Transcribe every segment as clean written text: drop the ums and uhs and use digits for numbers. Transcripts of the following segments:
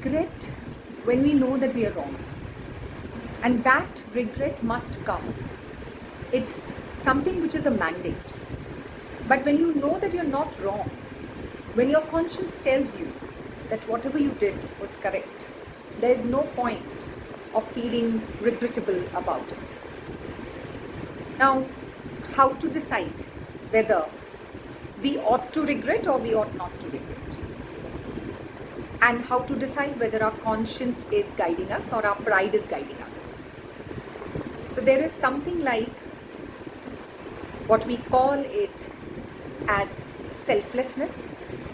regret when we know that we are wrong, and that regret must come. It's something which is a mandate. But when you know that you're not wrong, when your conscience tells you that whatever you did was correct, there is no point of feeling regrettable about it. Now, how to decide whether we ought to regret or we ought not to regret? And how to decide whether our conscience is guiding us or our pride is guiding us? So there is something like what we call it as selflessness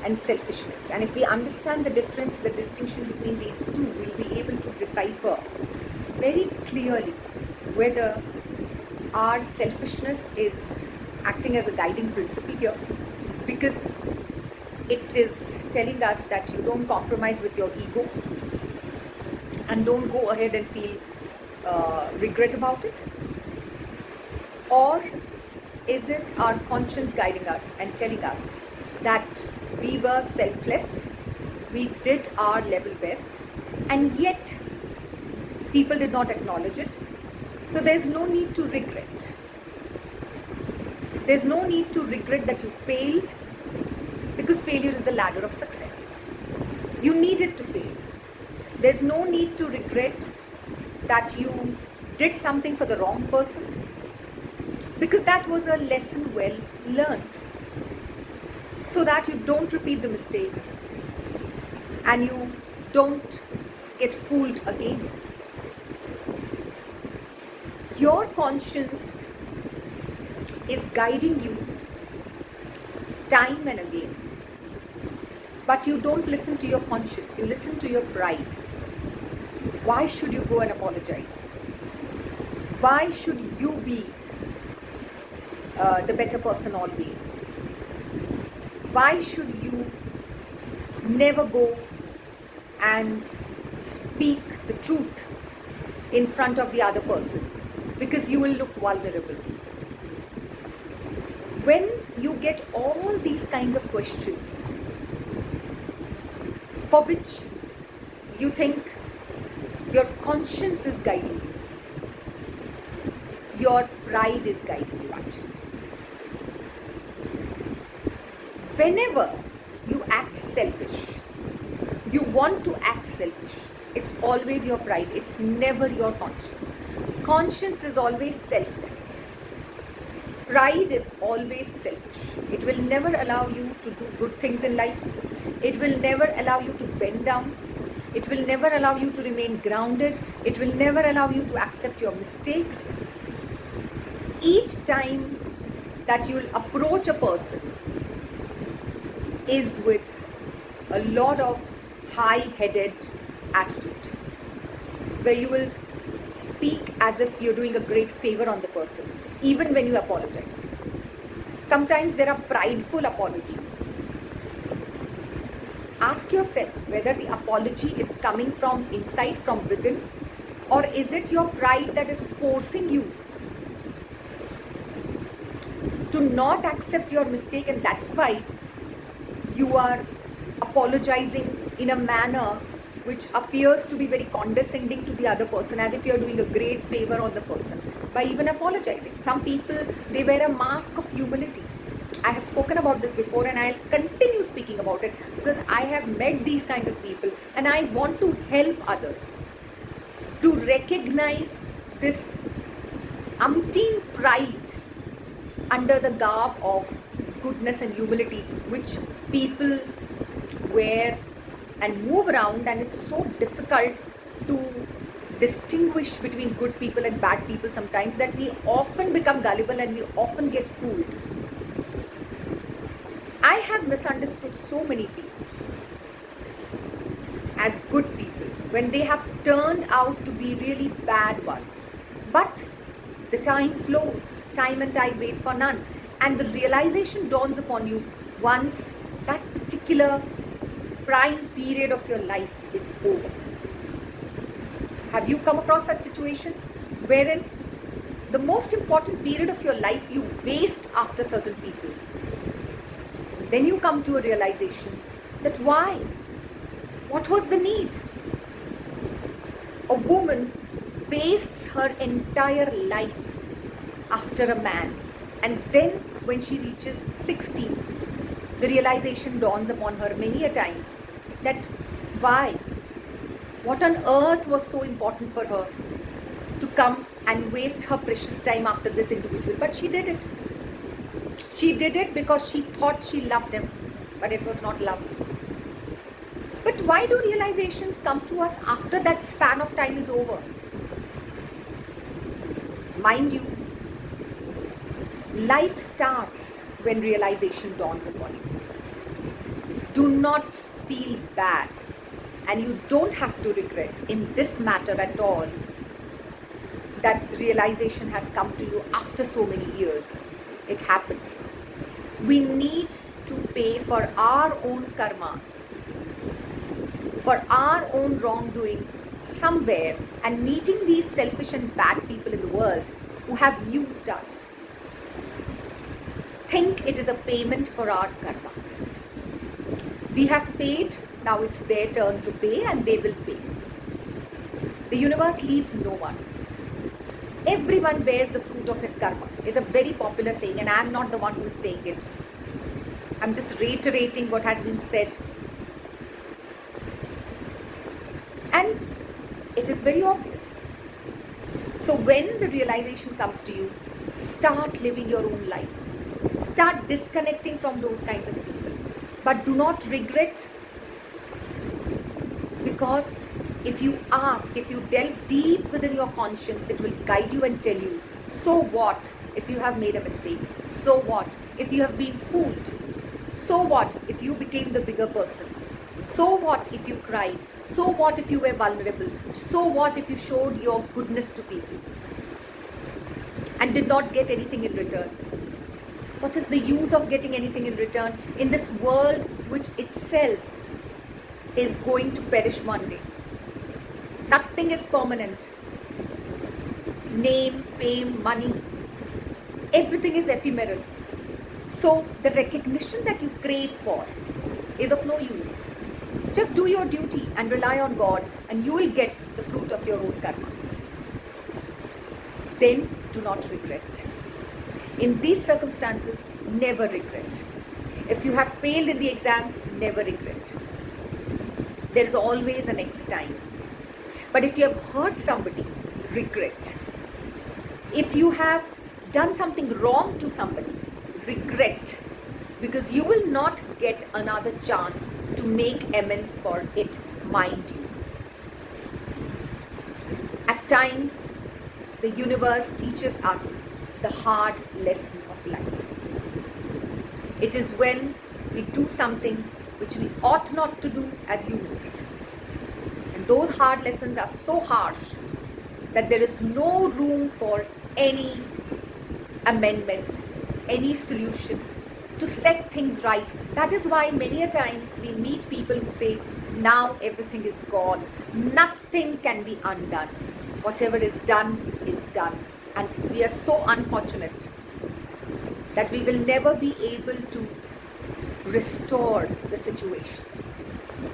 and selfishness. And if we understand the difference, the distinction between these two, we'll be able to decipher very clearly whether our selfishness is acting as a guiding principle here, because it is telling us that you don't compromise with your ego and don't go ahead and feel regret about it. Or is it our conscience guiding us and telling us that we were selfless, we did our level best, and yet people did not acknowledge it? So there's no need to regret. There's no need to regret that you failed, because failure is the ladder of success. You needed to fail. There's no need to regret that you did something for the wrong person, because that was a lesson well learned, so that you don't repeat the mistakes and you don't get fooled again. Your conscience is guiding you time and again, but you don't listen to your conscience, you listen to your pride. Why should you go and apologize? Why should you be the better person always? Why should you never go and speak the truth in front of the other person? Because you will look vulnerable. When you get all these kinds of questions for which you think your conscience is guiding you, your pride is guiding you actually. Whenever you act selfish, you want to act selfish, it's always your pride, it's never your conscience. Conscience is always selfless. Pride is always selfish. It will never allow you to do good things in life. It will never allow you to bend down. It will never allow you to remain grounded. It will never allow you to accept your mistakes. Each time that you will approach a person is with a lot of high-headed attitude, where you will speak as if you're doing a great favor on the person, even when you apologize. Sometimes there are prideful apologies. Ask yourself whether the apology is coming from inside, from within, or is it your pride that is forcing you to not accept your mistake, and that's why you are apologizing in a manner which appears to be very condescending to the other person, as if you're doing a great favor on the person by even apologizing. Some people, they wear a mask of humility. I have spoken about this before, and I'll continue speaking about it because I have met these kinds of people, and I want to help others to recognize this umpteen pride under the garb of goodness and humility, which people wear and move around, and it's so difficult to distinguish between good people and bad people sometimes that we often become gullible and we often get fooled. I have misunderstood so many people as good people when they have turned out to be really bad ones. But the time flows, time and tide wait for none, and the realization dawns upon you once that particular prime period of your life is over. Have you come across such situations wherein the most important period of your life you waste after certain people? Then you come to a realization that why? What was the need? woman wastes her entire life after a man, and then when she reaches 60, the realization dawns upon her many a times that why, what on earth was so important for her to come and waste her precious time after this individual. But she did it. She did it because she thought she loved him, but it was not love. But why do realizations come to us after that span of time is over? Mind you, life starts when realization dawns upon you. Do not feel bad, and you don't have to regret in this matter at all that the realization has come to you after so many years. It happens. We need to pay for our own karmas, for our own wrongdoings somewhere, and meeting these selfish and bad people in the world who have used us. Think it is a payment for our karma. We have paid, now it's their turn to pay, and they will pay. The universe leaves no one. Everyone bears the fruit of his karma. It's a very popular saying, and I am not the one who is saying it. I'm just reiterating what has been said. And it is very obvious. So when the realization comes to you, start living your own life. Start disconnecting from those kinds of people. But do not regret, because if you ask, if you delve deep within your conscience, it will guide you and tell you, so what if you have made a mistake? So what if you have been fooled? So what if you became the bigger person? So what if you cried? So what if you were vulnerable? So what if you showed your goodness to people and did not get anything in return? What is the use of getting anything in return in this world which itself is going to perish one day? Nothing is permanent. Name, fame, money, everything is ephemeral. So the recognition that you crave for is of no use. Just do your duty and rely on God, and you will get the fruit of your own karma. Then do not regret. In these circumstances, never regret. If you have failed in the exam, never regret. There is always a next time. But if you have hurt somebody, regret. If you have done something wrong to somebody, regret. Because you will not get another chance to make amends for it, mind you. At times, the universe teaches us the hard lesson of life. It is when we do something which we ought not to do as humans. And those hard lessons are so harsh that there is no room for any amendment, any solution to set things right. That is why many a times we meet people who say, now everything is gone. Nothing can be undone. Whatever is done is done. And we are so unfortunate that we will never be able to restore the situation.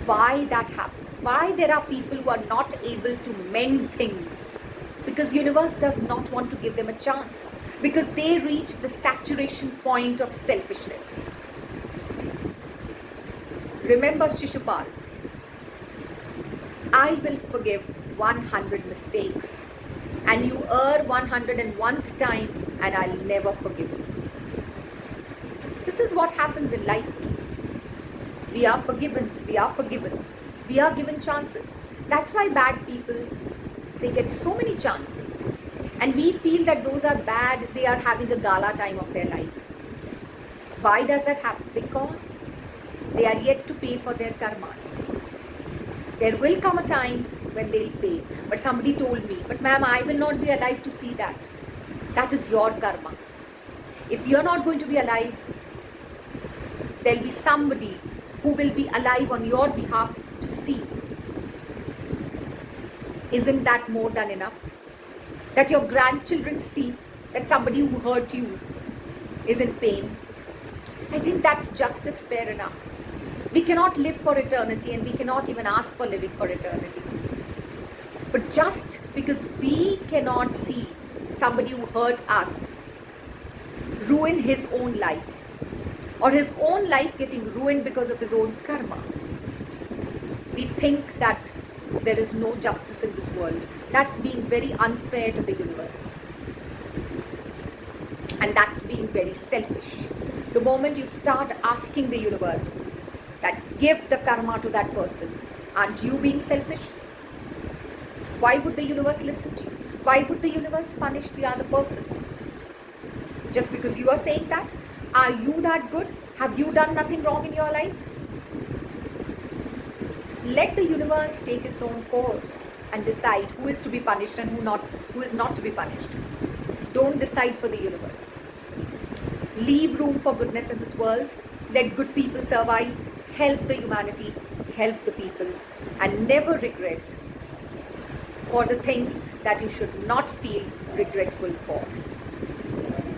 Why that happens? Why there are people who are not able to mend things? Because universe does not want to give them a chance. Because they reach the saturation point of selfishness. Remember Shishupal, I will forgive 100 mistakes, and you err 101th time, and I'll never forgive you. This is what happens in life too. We are forgiven, we are forgiven, we are given chances. That's why bad people, they get so many chances. And we feel that those are bad, they are having the gala time of their life. Why does that happen? Because they are yet to pay for their karmas. There will come a time when they'll pay. But somebody told me, but ma'am, I will not be alive to see that. That is your karma. If you're not going to be alive, there'll be somebody who will be alive on your behalf to see. Isn't that more than enough? That your grandchildren see that somebody who hurt you is in pain. I think that's just as fair enough. We cannot live for eternity, and we cannot even ask for living for eternity. But just because we cannot see somebody who hurt us ruin his own life, or his own life getting ruined because of his own karma, we think that there is no justice in this world. That's being very unfair to the universe. And that's being very selfish. The moment you start asking the universe that give the karma to that person, aren't you being selfish? Why would the universe listen to you? Why would the universe punish the other person? Just because you are saying that? Are you that good? Have you done nothing wrong in your life? Let the universe take its own course and decide who is to be punished and who is not to be punished. Don't decide for the universe. Leave room for goodness in this world. Let good people survive. Help the humanity. Help the people. And never regret for the things that you should not feel regretful for.